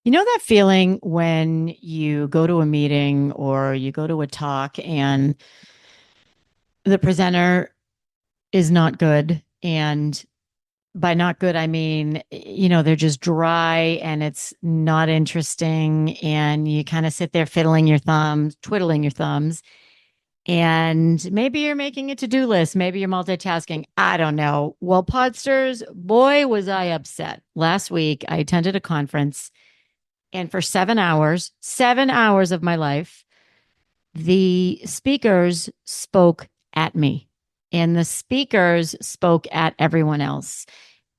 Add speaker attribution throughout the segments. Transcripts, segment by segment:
Speaker 1: You know that feeling when you go to a meeting or you go to a talk and the presenter is not good? And by not good, I mean, they're just dry and it's not interesting. And you kind of sit there fiddling your thumbs, twiddling your thumbs. And maybe you're making a to-do list. Maybe you're multitasking. I don't know. Well, Podsters, boy, was I upset. Last week, I attended a conference. And for 7 hours, 7 hours of my life, the speakers spoke at me and the speakers spoke at everyone else.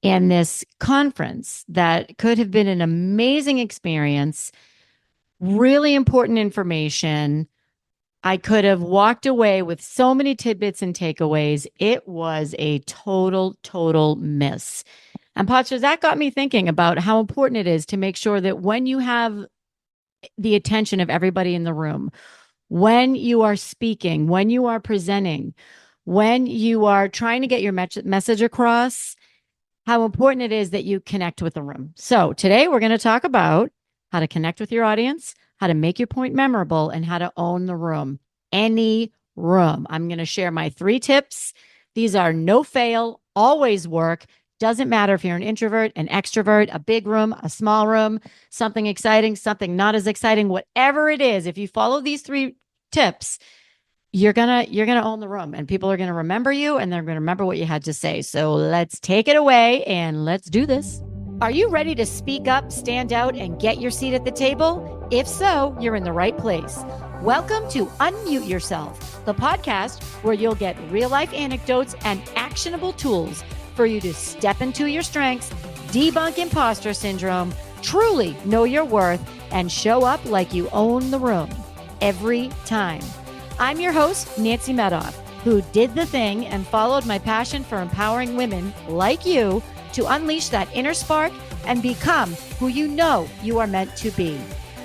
Speaker 1: And this conference that could have been an amazing experience, really important information. I could have walked away with so many tidbits and takeaways. It was a total miss. And Potchers, that got me thinking about how important it is to make sure that when you have the attention of everybody in the room, when you are speaking, when you are presenting, when you are trying to get your message across, how important it is that you connect with the room. So today we're going to talk about how to connect with your audience, how to make your point memorable, and how to own the room. Any room. I'm going to share my 3 tips. These are no fail, always work. Doesn't matter if you're an introvert, an extrovert, a big room, a small room, something exciting, something not as exciting, whatever it is. If you follow these 3 tips, you're gonna own the room and people are gonna remember you and they're gonna remember what you had to say. So let's take it away and let's do this. Are you ready to speak up, stand out, and get your seat at the table? If so, you're in the right place. Welcome to Unmute Yourself, the podcast where you'll get real life anecdotes and actionable tools for you to step into your strengths, debunk imposter syndrome, truly know your worth, and show up like you own the room every time. I'm your host, Nancy Medoff, who did the thing and followed my passion for empowering women like you to unleash that inner spark and become who you know you are meant to be.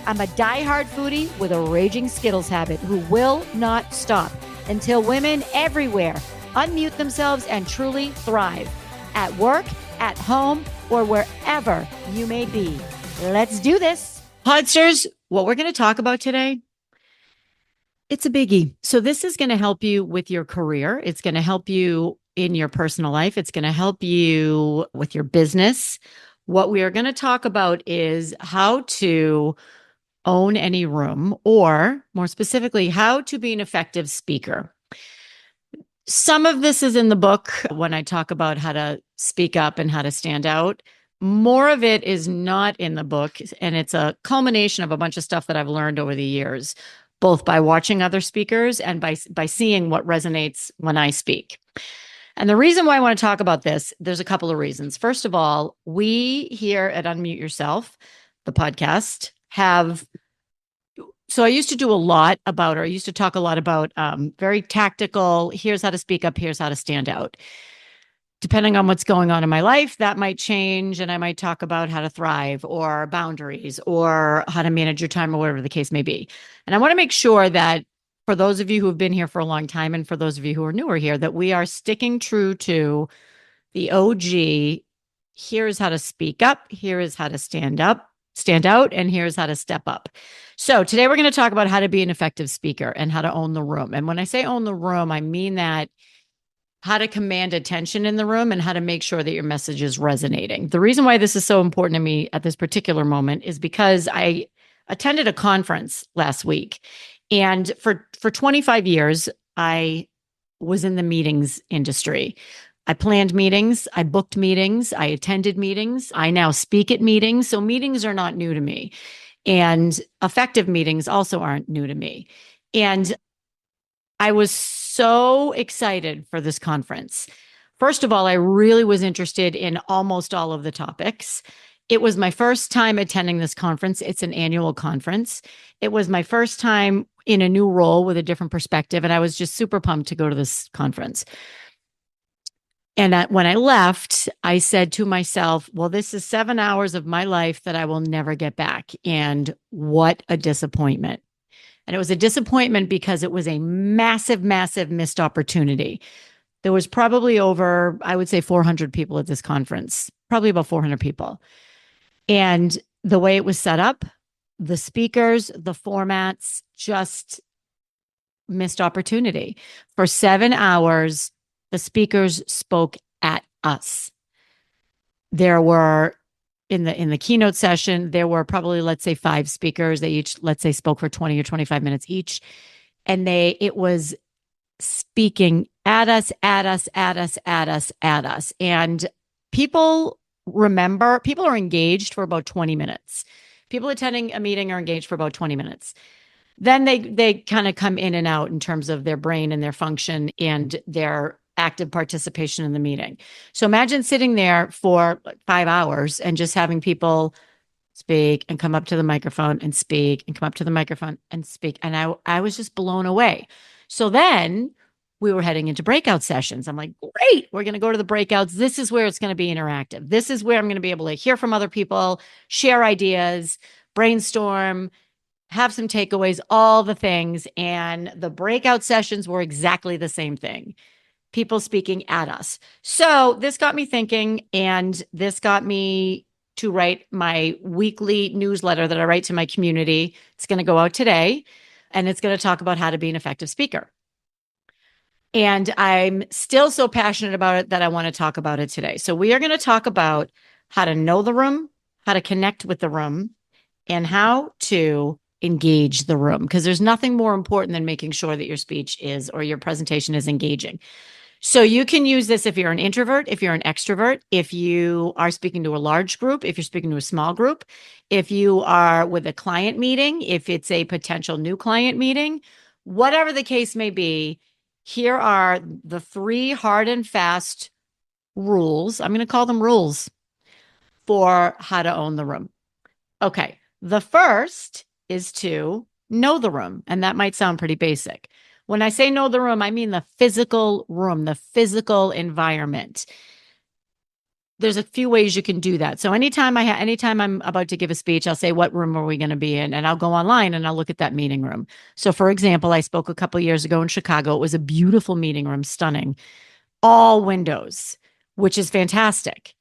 Speaker 1: I'm a diehard foodie with a raging Skittles habit who will not stop until women everywhere unmute themselves and truly thrive at work, at home, or wherever you may be. Let's do this. Podsters, what we're going to talk about today, it's a biggie. So this is going to help you with your career. It's going to help you in your personal life. It's going to help you with your business. What we are going to talk about is how to own any room, or more specifically, how to be an effective speaker. Some of this is in the book when I talk about how to speak up and how to stand out. More of it is not in the book, and it's a culmination of a bunch of stuff that I've learned over the years, both by watching other speakers and by seeing what resonates when I speak. And the reason why I want to talk about this, there's a couple of reasons. First of all, we here at Unmute Yourself, the podcast, so I used to do a lot about, or I used to talk a lot about very tactical, here's how to speak up, here's how to stand out. Depending on what's going on in my life, that might change, and I might talk about how to thrive or boundaries or how to manage your time or whatever the case may be. And I want to make sure that for those of you who have been here for a long time and for those of you who are newer here, that we are sticking true to the OG. Here's how to speak up. Here is how to stand out, and here's how to step up. So today we're going to talk about how to be an effective speaker and how to own the room. And when I say own the room, I mean that how to command attention in the room and how to make sure that your message is resonating. The reason why this is so important to me at this particular moment is because I attended a conference last week. And for 25 years, I was in the meetings industry. I planned meetings, I booked meetings, I attended meetings, I now speak at meetings. So meetings are not new to me. And effective meetings also aren't new to me. And I was so excited for this conference. First of all, I really was interested in almost all of the topics. It was my first time attending this conference. It's an annual conference. It was my first time in a new role with a different perspective. And I was just super pumped to go to this conference. And when I left, I said to myself, well, this is 7 hours of my life that I will never get back. And what a disappointment. And it was a disappointment because it was a massive missed opportunity. There was probably over, I would say 400 people at this conference, probably about 400 people. And The way it was set up, the speakers, the formats, just missed opportunity. For 7 hours, the speakers spoke at us. There were in the keynote session, there were probably, let's say, 5 speakers. They each, let's say, spoke for 20 or 25 minutes each. And it was speaking at us, at us, at us, at us, at us. And people people are engaged for about 20 minutes. People attending a meeting are engaged for about 20 minutes. Then they kind of come in and out in terms of their brain and their function and their active participation in the meeting. So imagine sitting there for 5 hours and just having people speak and come up to the microphone and speak and come up to the microphone and speak. And I was just blown away. So then we were heading into breakout sessions. I'm like, great, we're going to go to the breakouts. This is where it's going to be interactive. This is where I'm going to be able to hear from other people, share ideas, brainstorm, have some takeaways, all the things. And the breakout sessions were exactly the same thing. People speaking at us. So this got me thinking, and this got me to write my weekly newsletter that I write to my community. It's going to go out today, and it's going to talk about how to be an effective speaker. And I'm still so passionate about it that I want to talk about it today. So we are going to talk about how to know the room, how to connect with the room, and how to engage the room, because there's nothing more important than making sure that your speech is, or your presentation is, engaging. So you can use this if you're an introvert, if you're an extrovert, if you are speaking to a large group, if you're speaking to a small group, if you are with a client meeting, if it's a potential new client meeting, whatever the case may be. Here are the 3 hard and fast rules. I'm going to call them rules for how to own the room. Okay. The first is to know the room. And that might sound pretty basic. When I say know the room, I mean the physical room, the physical environment. There's a few ways you can do that. So anytime I'm about to give a speech, I'll say, what room are we going to be in? And I'll go online and I'll look at that meeting room. So for example, I spoke a couple of years ago in Chicago. It was a beautiful meeting room, stunning, all windows, which is fantastic.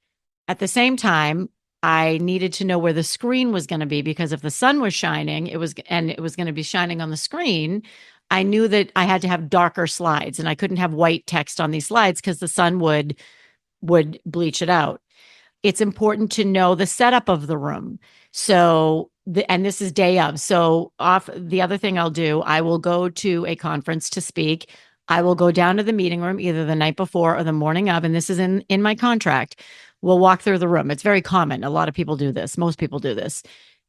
Speaker 1: At the same time, I needed to know where the screen was going to be, because if the sun was shining, it was going to be shining on the screen. I knew that I had to have darker slides, and I couldn't have white text on these slides because the sun would bleach it out. It's important to know the setup of the room. So, and this is day of. So the other thing I'll do, I will go to a conference to speak. I will go down to the meeting room either the night before or the morning of, and this is in my contract. We'll walk through the room. It's very common. A lot of people do this. Most people do this.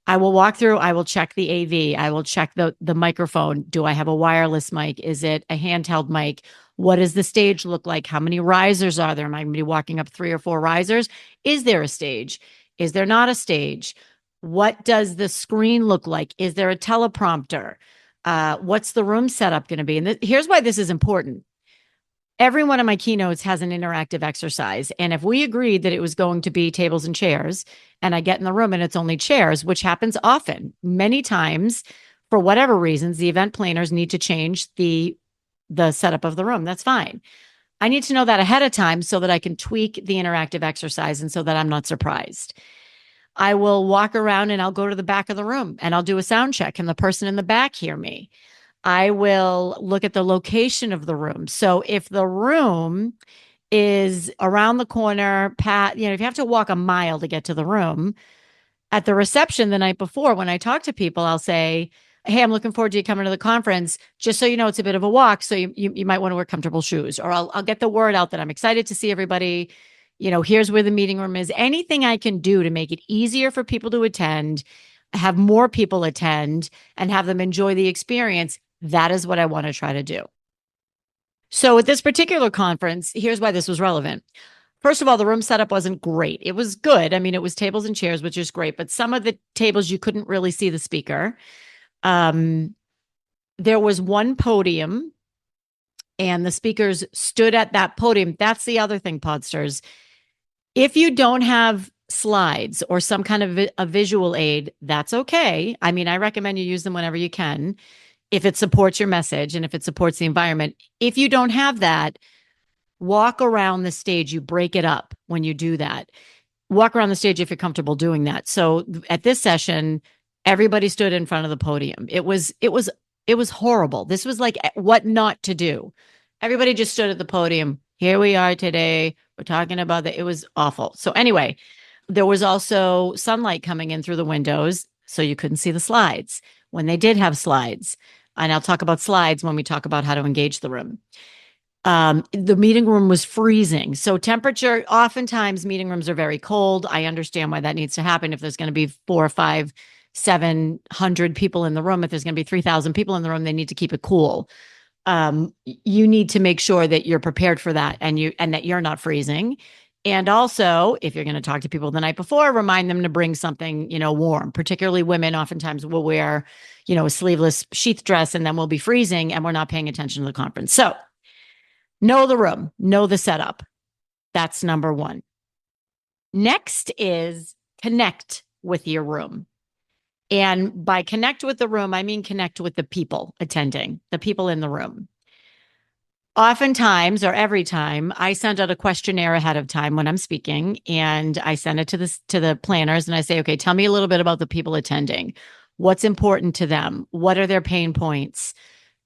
Speaker 1: I will walk through. I will check the AV. I will check the microphone. Do I have a wireless mic? Is it a handheld mic? What does the stage look like? How many risers are there? Am I going to be walking up 3 or 4 risers? Is there a stage? Is there not a stage? What does the screen look like? Is there a teleprompter? What's the room setup going to be? And here's why this is important. Every one of my keynotes has an interactive exercise. And if we agreed that it was going to be tables and chairs, and I get in the room and it's only chairs, which happens often, many times, for whatever reasons, the event planners need to change the setup of the room. That's fine. I need to know that ahead of time so that I can tweak the interactive exercise and so that I'm not surprised. I will walk around and I'll go to the back of the room and I'll do a sound check. Can the person in the back hear me? I will look at the location of the room. So if the room is around the corner, if you have to walk a mile to get to the room, at the reception the night before, when I talk to people, I'll say, hey, I'm looking forward to you coming to the conference. Just so you know, it's a bit of a walk. So you might want to wear comfortable shoes, or I'll get the word out that I'm excited to see everybody. Here's where the meeting room is. Anything I can do to make it easier for people to attend, have more people attend, and have them enjoy the experience. That is what I want to try to do. So at this particular conference, here's why this was relevant. First of all, the room setup wasn't great. It was good. I mean, it was tables and chairs, which is great. But some of the tables, you couldn't really see the speaker. There was one podium, and the speakers stood at that podium. That's the other thing, Podsters. If you don't have slides or some kind of a visual aid, that's okay. I mean, I recommend you use them whenever you can, if it supports your message and if it supports the environment. If you don't have that, walk around the stage. You break it up when you do that. walk around the stage if you're comfortable doing that. So at this session, everybody stood in front of the podium. It was horrible. This was like what not to do. Everybody just stood at the podium. Here we are today. We're talking about that. It was awful. So anyway, there was also sunlight coming in through the windows, so you couldn't see the slides when they did have slides. And I'll talk about slides when we talk about how to engage the room. The meeting room was freezing. So temperature, oftentimes meeting rooms are very cold. I understand why that needs to happen. If there's going to be 4 or 5, 700 people in the room, if there's going to be 3,000 people in the room, they need to keep it cool. You need to make sure that you're prepared for that and that you're not freezing. And also, if you're going to talk to people the night before, remind them to bring something, warm. Particularly women oftentimes will wear, a sleeveless sheath dress, and then we'll be freezing and we're not paying attention to the conference. So know the room, know the setup. That's number one. Next is connect with your room. And by connect with the room, I mean connect with the people attending, the people in the room. Oftentimes, or every time, I send out a questionnaire ahead of time when I'm speaking, and I send it to the planners, and I say, okay, tell me a little bit about the people attending. What's important to them? What are their pain points?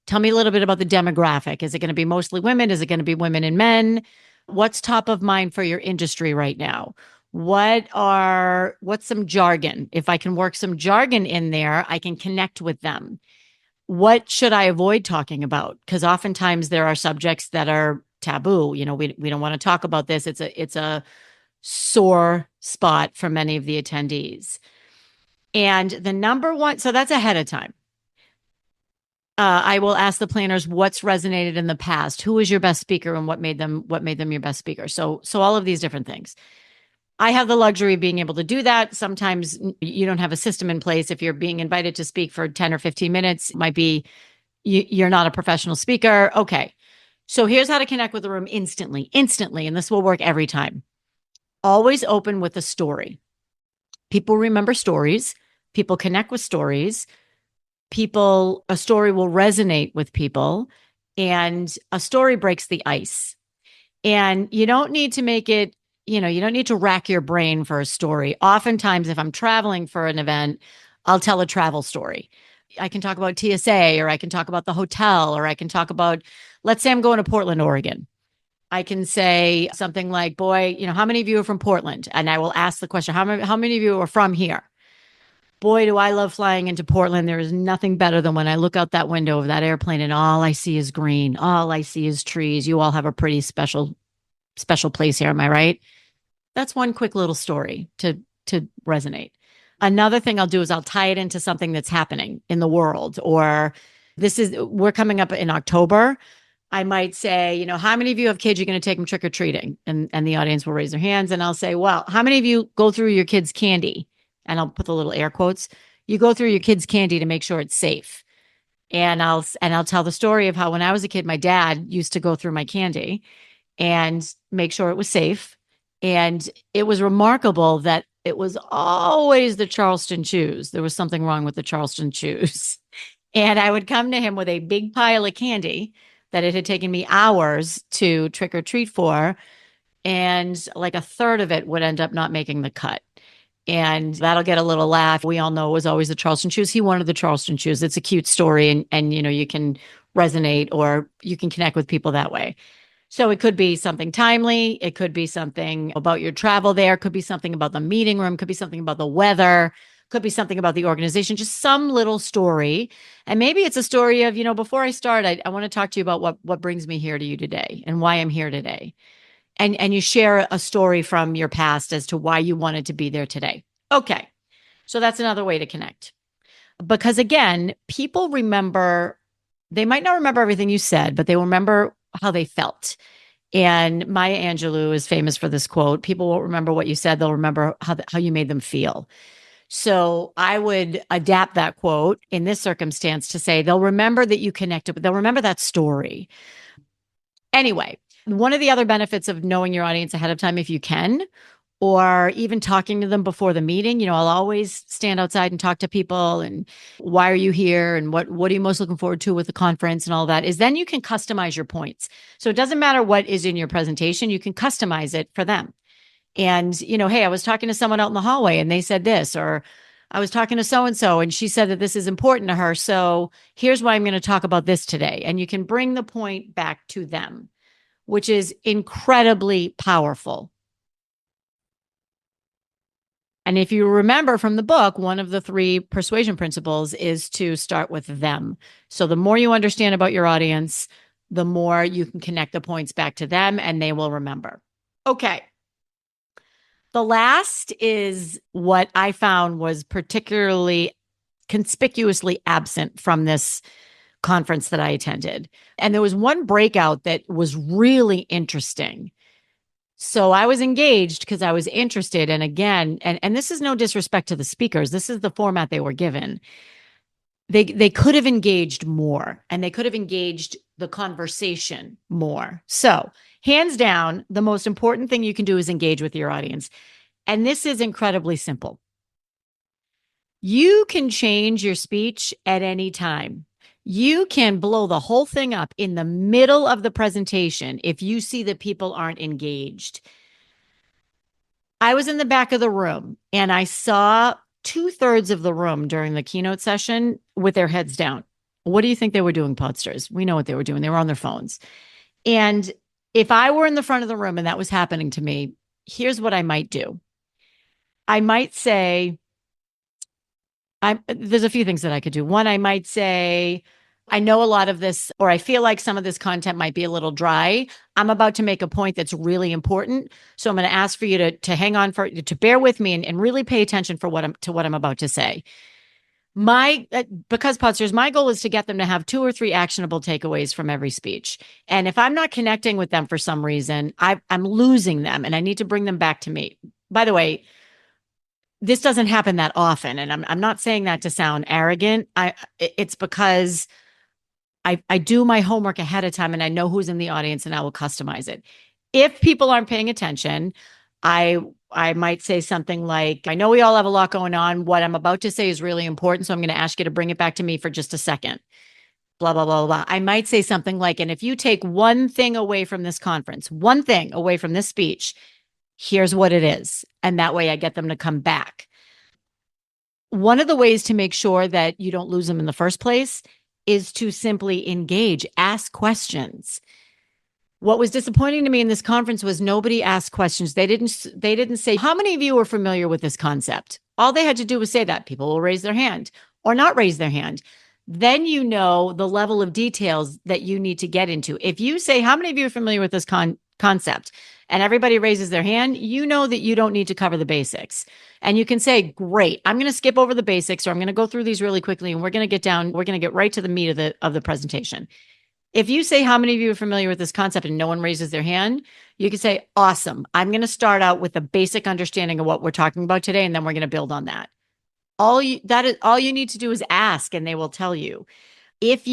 Speaker 1: Tell me a little bit about the demographic. Is it going to be mostly women? Is it going to be women and men? What's top of mind for your industry right now? What's some jargon? If I can work some jargon in there, I can connect with them. What should I avoid talking about? Because oftentimes there are subjects that are taboo. We don't want to talk about this. It's a sore spot for many of the attendees. And the number one, so that's ahead of time. I will ask the planners what's resonated in the past. Who was your best speaker and what made them your best speaker? So all of these different things. I have the luxury of being able to do that. Sometimes you don't have a system in place. If you're being invited to speak for 10 or 15 minutes, it might be you're not a professional speaker. Okay. So here's how to connect with the room instantly, and this will work every time. Always open with a story. People remember stories. People connect with stories. A story will resonate with people, and a story breaks the ice. And you don't need to make it, you don't need to rack your brain for a story. Oftentimes, if I'm traveling for an event, I'll tell a travel story. I can talk about TSA, or I can talk about the hotel, or I can talk about, let's say I'm going to Portland, Oregon. I can say something like, boy, how many of you are from Portland? And I will ask the question, how many of you are from here? Boy, do I love flying into Portland. There is nothing better than when I look out that window of that airplane and all I see is green. All I see is trees. You all have a pretty special place here. Am I right? That's one quick little story to resonate. Another thing I'll do is I'll tie it into something that's happening in the world, or we're coming up in October. I might say, how many of you have kids you're going to take them trick-or-treating? And the audience will raise their hands, and I'll say, well, how many of you go through your kids' candy? And I'll put the little air quotes. You go through your kids' candy to make sure it's safe. And I'll tell the story of how when I was a kid, my dad used to go through my candy and make sure it was safe. And it was remarkable that it was always the Charleston chews. There was something wrong with the Charleston chews. And I would come to him with a big pile of candy that it had taken me hours to trick or treat for. And like a third of it would end up not making the cut. And that'll get a little laugh. We all know it was always the Charleston chews. He wanted the Charleston chews. It's a cute story, and you can resonate, or you can connect with people that way. So it could be something timely. It could be something about your travel there. It could be something about the meeting room. It could be something about the weather. It could be something about the organization, just some little story. And maybe it's a story of, before I start, I want to talk to you about what brings me here to you today and why I'm here today. And you share a story from your past as to why you wanted to be there today. Okay. So that's another way to connect. Because again, people remember, they might not remember everything you said, but they will remember how they felt. And Maya Angelou is famous for this quote: people won't remember what you said, they'll remember how you made them feel. So I would adapt that quote in this circumstance to say they'll remember that you connected, they'll remember that story. Anyway, one of the other benefits of knowing your audience ahead of time, if you can, or even talking to them before the meeting, I'll always stand outside and talk to people and why are you here? And what are you most looking forward to with the conference and all that, is then you can customize your points. So it doesn't matter what is in your presentation, you can customize it for them. And, hey, I was talking to someone out in the hallway and they said this, or I was talking to so and so and she said that this is important to her. So here's why I'm going to talk about this today. And you can bring the point back to them, which is incredibly powerful. And if you remember from the book, one of the 3 persuasion principles is to start with them. So the more you understand about your audience, the more you can connect the points back to them and they will remember. Okay. The last is what I found was particularly conspicuously absent from this conference that I attended. And there was one breakout that was really interesting. So I was engaged because I was interested. And again, and this is no disrespect to the speakers. This is the format they were given. They could have engaged more and they could have engaged the conversation more. So hands down, the most important thing you can do is engage with your audience. And this is incredibly simple. You can change your speech at any time. You can blow the whole thing up in the middle of the presentation if you see that people aren't engaged. I was in the back of the room and I saw 2/3 of the room during the keynote session with their heads down. What do you think they were doing, Podsters? We know what they were doing. They were on their phones. And if I were in the front of the room and that was happening to me, here's what I might do. I might say, there's a few things that I could do. One, I might say, I know a lot of this, or I feel like some of this content might be a little dry. I'm about to make a point that's really important. So I'm going to ask for you to hang on to bear with me and really pay attention for what I'm about to say. Because Podsters, my goal is to get them to have 2 or 3 actionable takeaways from every speech. And if I'm not connecting with them for some reason, I'm losing them and I need to bring them back to me. By the way, this doesn't happen that often. And I'm not saying that to sound arrogant. It's because I do my homework ahead of time and I know who's in the audience and I will customize it. If people aren't paying attention, I might say something like, I know we all have a lot going on. What I'm about to say is really important. So I'm going to ask you to bring it back to me for just a second. Blah, blah, blah, blah. I might say something like, and if you take one thing away from this conference, one thing away from this speech, here's what it is. And that way I get them to come back. One of the ways to make sure that you don't lose them in the first place is to simply engage, ask questions. What was disappointing to me in this conference was nobody asked questions. They didn't say, how many of you are familiar with this concept? All they had to do was say that. People will raise their hand or not raise their hand. Then you know the level of details that you need to get into. If you say, how many of you are familiar with this concept? And everybody raises their hand, you know that you don't need to cover the basics. And you can say, great, I'm going to skip over the basics, or I'm going to go through these really quickly, and we're going to get right to the meat of the presentation. If you say, how many of you are familiar with this concept, and no one raises their hand, you can say, awesome, I'm going to start out with a basic understanding of what we're talking about today, and then we're going to build on that. All you need to do is ask, and they will tell you. If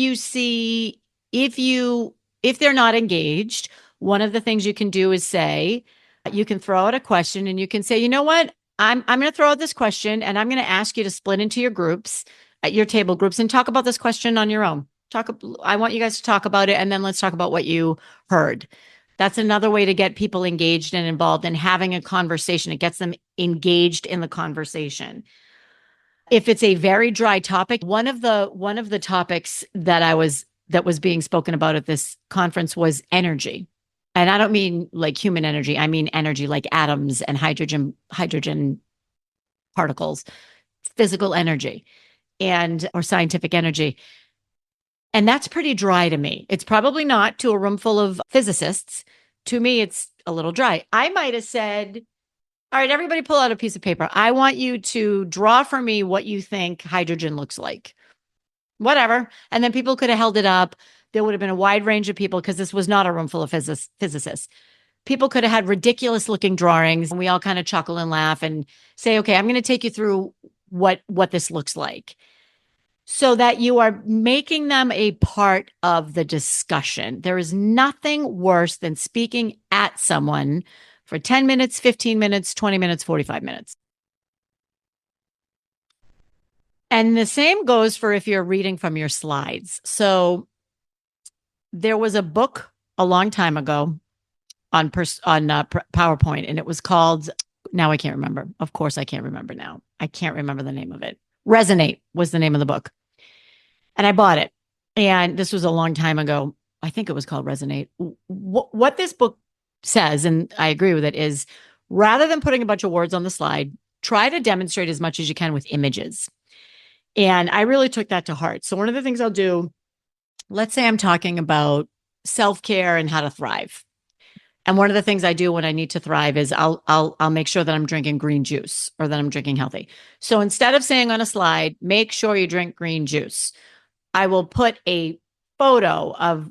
Speaker 1: they're not engaged, one of the things you can do is say, you can throw out a question and you can say, you know what? I'm going to throw out this question and I'm going to ask you to split into your groups, at your table groups, and talk about this question on your own. I want you guys to talk about it, and then let's talk about what you heard. That's another way to get people engaged and involved and having a conversation. It gets them engaged in the conversation. If it's a very dry topic, one of the topics that was being spoken about at this conference was energy. And I don't mean like human energy. I mean energy like atoms and hydrogen particles, physical energy or scientific energy. And that's pretty dry to me. It's probably not to a room full of physicists. To me, it's a little dry. I might have said, all right, everybody pull out a piece of paper. I want you to draw for me what you think hydrogen looks like. Whatever. And then people could have held it up. There would have been a wide range of people because this was not a room full of physicists. People could have had ridiculous looking drawings and we all kind of chuckle and laugh and say, okay, I'm going to take you through what this looks like, so that you are making them a part of the discussion. There is nothing worse than speaking at someone for 10 minutes, 15 minutes, 20 minutes, 45 minutes. And the same goes for if you're reading from your slides. So there was a book a long time ago PowerPoint, and it was called. Now I can't remember. Of course, I can't remember now. I can't remember the name of it. Resonate was the name of the book, and I bought it. And this was a long time ago. I think it was called Resonate. What this book says, and I agree with it, is rather than putting a bunch of words on the slide, try to demonstrate as much as you can with images. And I really took that to heart. So one of the things I'll do, let's say I'm talking about self-care and how to thrive. And one of the things I do when I need to thrive is I'll make sure that I'm drinking green juice or that I'm drinking healthy. So instead of saying on a slide, make sure you drink green juice, I will put a photo of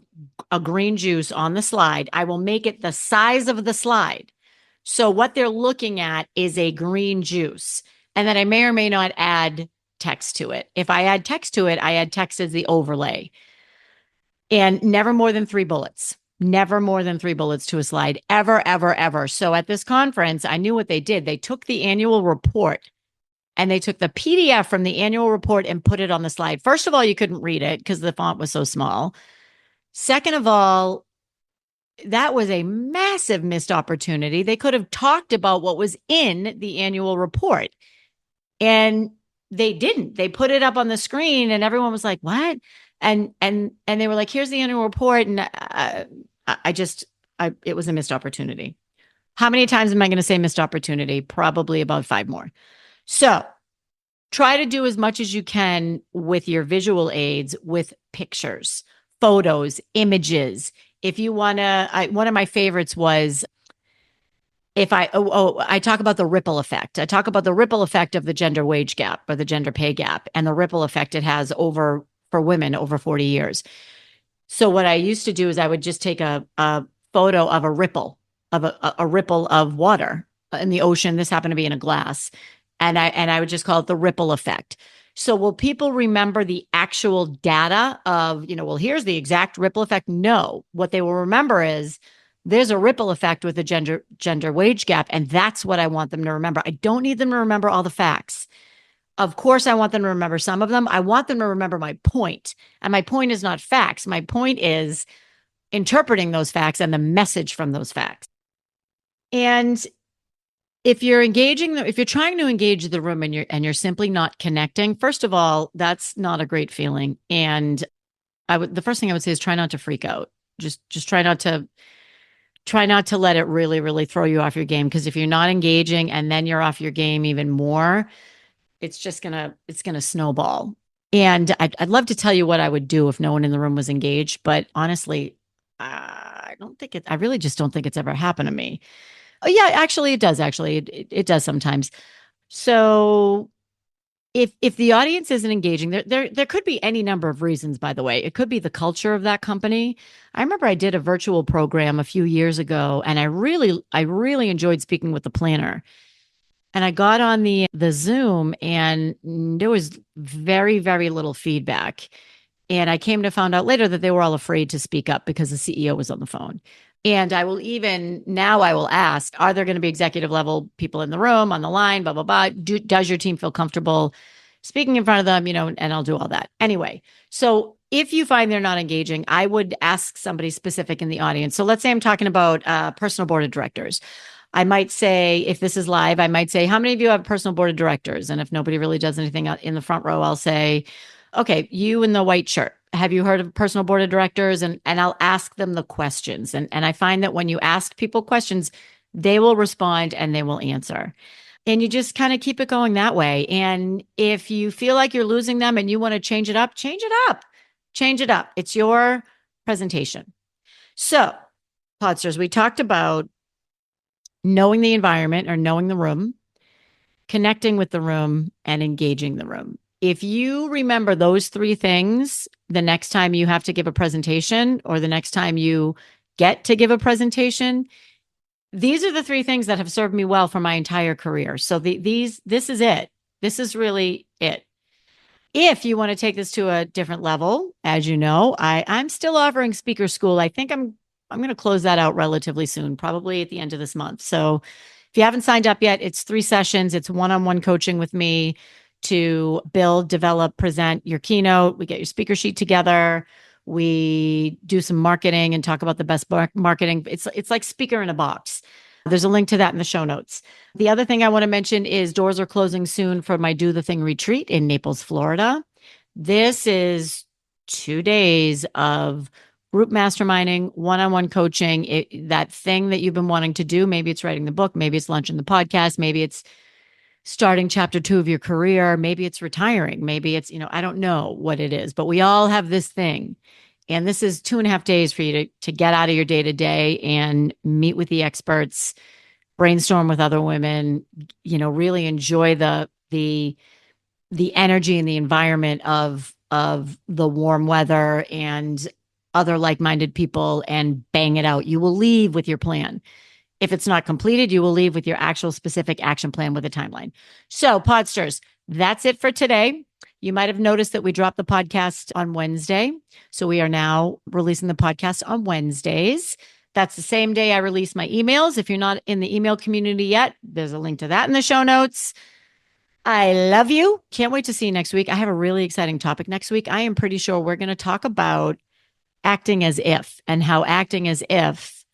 Speaker 1: a green juice on the slide. I will make it the size of the slide. So what they're looking at is a green juice. And then I may or may not add text to it. If I add text to it, I add text as the overlay. And never more than 3 bullets. Never more than 3 bullets to a slide, ever, ever, ever. So at this conference, I knew what they did. They took the annual report and they took the PDF from the annual report and put it on the slide. First of all, you couldn't read it because the font was so small. Second of all, that was a massive missed opportunity. They could have talked about what was in the annual report. And they didn't. They put it up on the screen and everyone was like, "What?" And they were like, "Here's the annual report." And it was a missed opportunity. How many times am I going to say missed opportunity? Probably about 5 more. So try to do as much as you can with your visual aids, with pictures, photos, images. If you want to, one of my favorites was if I talk about the ripple effect. I talk about the ripple effect of the gender wage gap or the gender pay gap and the ripple effect it has over for women over 40 years. So what I used to do is I would just take a photo of a ripple of a ripple of water in the ocean. This happened to be in a glass. And I would just call it the ripple effect. So will people remember the actual data of, well, here's the exact ripple effect? No. What they will remember is there's a ripple effect with the gender wage gap. And that's what I want them to remember. I don't need them to remember all the facts. Of course, I want them to remember some of them. I want them to remember my point. And my point is not facts. My point is interpreting those facts and the message from those facts. And if you're trying to engage the room and you're simply not connecting, first of all, that's not a great feeling. And the first thing I would say is try not to freak out. Just try not to let it really, really throw you off your game. Because if you're not engaging and then you're off your game even more, it's going to snowball. And I'd love to tell you what I would do if no one in the room was engaged. But honestly, I really just don't think it's ever happened to me. Oh, yeah, actually, it does. Actually, it does sometimes. So if the audience isn't engaging, there could be any number of reasons, by the way. It could be the culture of that company. I remember I did a virtual program a few years ago, and I really enjoyed speaking with the planner. And I got on the Zoom and there was very, very little feedback. And I came to find out later that they were all afraid to speak up because the CEO was on the phone. And I will ask, are there going to be executive level people in the room, on the line, blah, blah, blah. Does your team feel comfortable speaking in front of them, and I'll do all that. Anyway, so if you find they're not engaging, I would ask somebody specific in the audience. So let's say I'm talking about personal board of directors. I might say, if this is live, I might say, how many of you have personal board of directors? And if nobody really does anything in the front row, I'll say, okay, you in the white shirt, have you heard of personal board of directors? And I'll ask them the questions. And I find that when you ask people questions, they will respond and they will answer. And you just kind of keep it going that way. And if you feel like you're losing them and you want to change it up, change it up. Change it up. It's your presentation. So, Podsters, we talked about knowing the environment or knowing the room, connecting with the room, and engaging the room. If you remember those 3 things the next time you have to give a presentation or the next time you get to give a presentation, these are the 3 things that have served me well for my entire career. So this is it. This is really it. If you want to take this to a different level, as you know, I'm still offering speaker school. I think I'm going to close that out relatively soon, probably at the end of this month. So if you haven't signed up yet, it's 3 sessions. It's one-on-one coaching with me to build, develop, present your keynote. We get your speaker sheet together. We do some marketing and talk about the best marketing. It's like speaker in a box. There's a link to that in the show notes. The other thing I want to mention is doors are closing soon for my Do the Thing retreat in Naples, Florida. This is 2 days of group masterminding, one-on-one coaching, that thing that you've been wanting to do. Maybe it's writing the book, maybe it's launching the podcast, maybe it's starting chapter 2 of your career, maybe it's retiring, maybe it's, I don't know what it is, but we all have this thing. And this is 2.5 days for you to get out of your day to day and meet with the experts, brainstorm with other women, really enjoy the energy and the environment of the warm weather and other like-minded people, and bang it out. You will leave with your plan. If it's not completed, you will leave with your actual specific action plan with a timeline. So, Podsters, that's it for today. You might have noticed that we dropped the podcast on Wednesday. So we are now releasing the podcast on Wednesdays. That's the same day I release my emails. If you're not in the email community yet, there's a link to that in the show notes. I love you. Can't wait to see you next week. I have a really exciting topic next week. I am pretty sure we're going to talk about acting as if, and how acting as if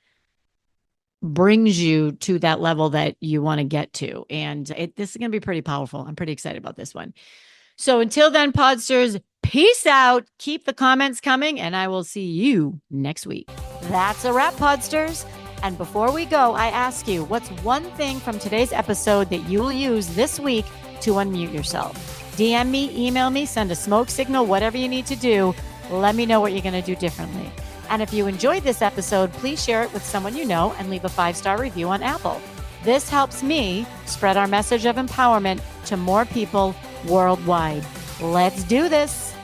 Speaker 1: brings you to that level that you want to get to. And this is going to be pretty powerful. I'm pretty excited about this one. So until then, Podsters, peace out. Keep the comments coming, and I will see you next week. That's a wrap, Podsters. And before we go, I ask you, what's one thing from today's episode that you will use this week to unmute yourself? DM me, email me, send a smoke signal, whatever you need to do. Let me know what you're going to do differently. And if you enjoyed this episode, please share it with someone you know and leave a 5-star review on Apple. This helps me spread our message of empowerment to more people worldwide. Let's do this.